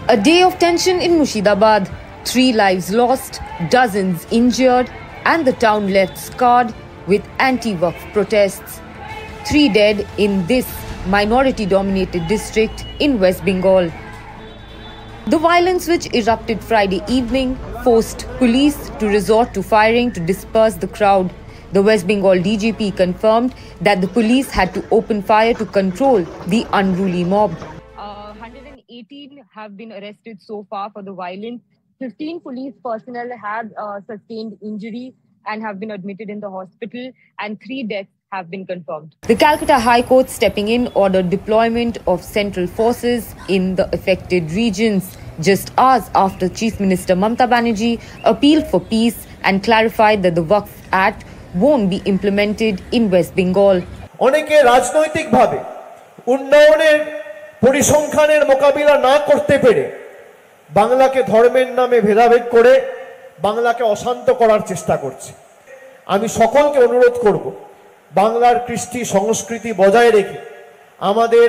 A day of tension in Murshidabad. 3 lives lost, dozens injured, and the town left scarred with anti-Waqf protests. 3 dead in this minority-dominated district in West Bengal. The violence which erupted Friday evening forced police to resort to firing to disperse the crowd. The West Bengal DGP confirmed that the police had to open fire to control the unruly mob. 118 have been arrested so far for the violence. 15 police personnel have sustained injuries and have been admitted in the hospital, and 3 deaths have been confirmed. The Calcutta High Court stepping in ordered deployment of central forces in the affected regions, just hours after Chief Minister Mamata Banerjee appealed for peace and clarified that the Waqf Act won't be implemented in West Bengal. অনেকে রাজনৈতিকভাবে উন্নয়নের পরিসংখ্যানের মোকাবিলা না করতে পেরে বাংলাকে ধর্মের নামে ভেদাভেদ করে বাংলাকে অশান্ত করার চেষ্টা করছে। আমি সকলকে অনুরোধ করব, বাংলার কৃষ্টি সংস্কৃতি বজায় রেখে আমাদের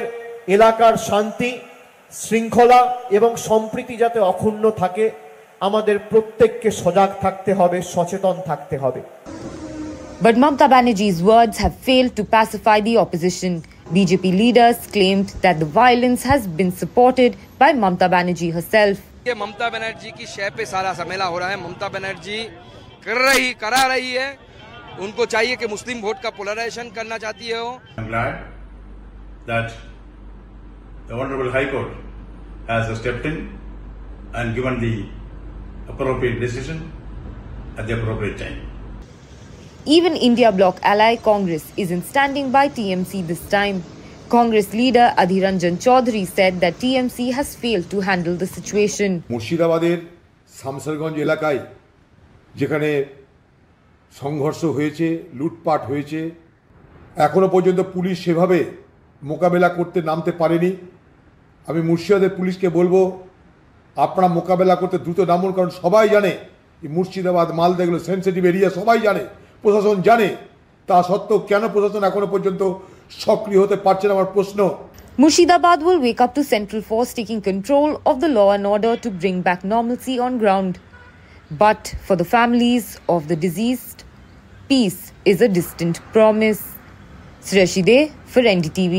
এলাকার শান্তি শৃঙ্খলা এবং সম্প্রীতি যাতে অক্ষুণ্ণ থাকে, আমাদের প্রত্যেককে সজাগ থাকতে হবে, সচেতন থাকতে হবে। But Mamata Banerjee's words have failed to pacify the opposition. BJP leaders claimed that the violence has been supported by Mamata Banerjee herself. ये ममता बनर्जी की शय पे सारा झमेला हो रहा है। ममता बनर्जी करा रही है। उनको चाहिए कि मुस्लिम वोट का पोलराइजेशन करना चाहती है वो। I'm glad that the Honorable High Court has stepped in and given the appropriate decision at the appropriate time. Even India Bloc ally Congress isn't standing by TMC this time. Congress leader Adhir Ranjan Chaudhary said that TMC has failed to handle the situation. মুর্শিদাবাদের শামসারগঞ্জ এলাকায় যেখানে সংঘর্ষ হয়েছে, লুটপাট হয়েছে, এখনো পর্যন্ত police সেভাবে মোকাবেলা করতে নামতে পারেনি। আমি মুর্শিদাবাদের পুলিশকে বলবো, আপনারা মোকাবেলা করতে দ্রুত নামুন, কারণ সবাই জানে এই মুর্শিদাবাদ মালদা এগুলো সেন্সিটিভ এরিয়া, সবাই জানে, প্রশাসন জানে। তা সত্ত্বেও কেন প্রশাসন এখনো পর্যন্ত সক্রিয় হতে পারছে না, আমার প্রশ্ন। Murshidabad will wake up to central force taking control of the law and order to bring back normalcy on ground. But for the families of the deceased, peace is a distant promise. Sreshide for NDTV.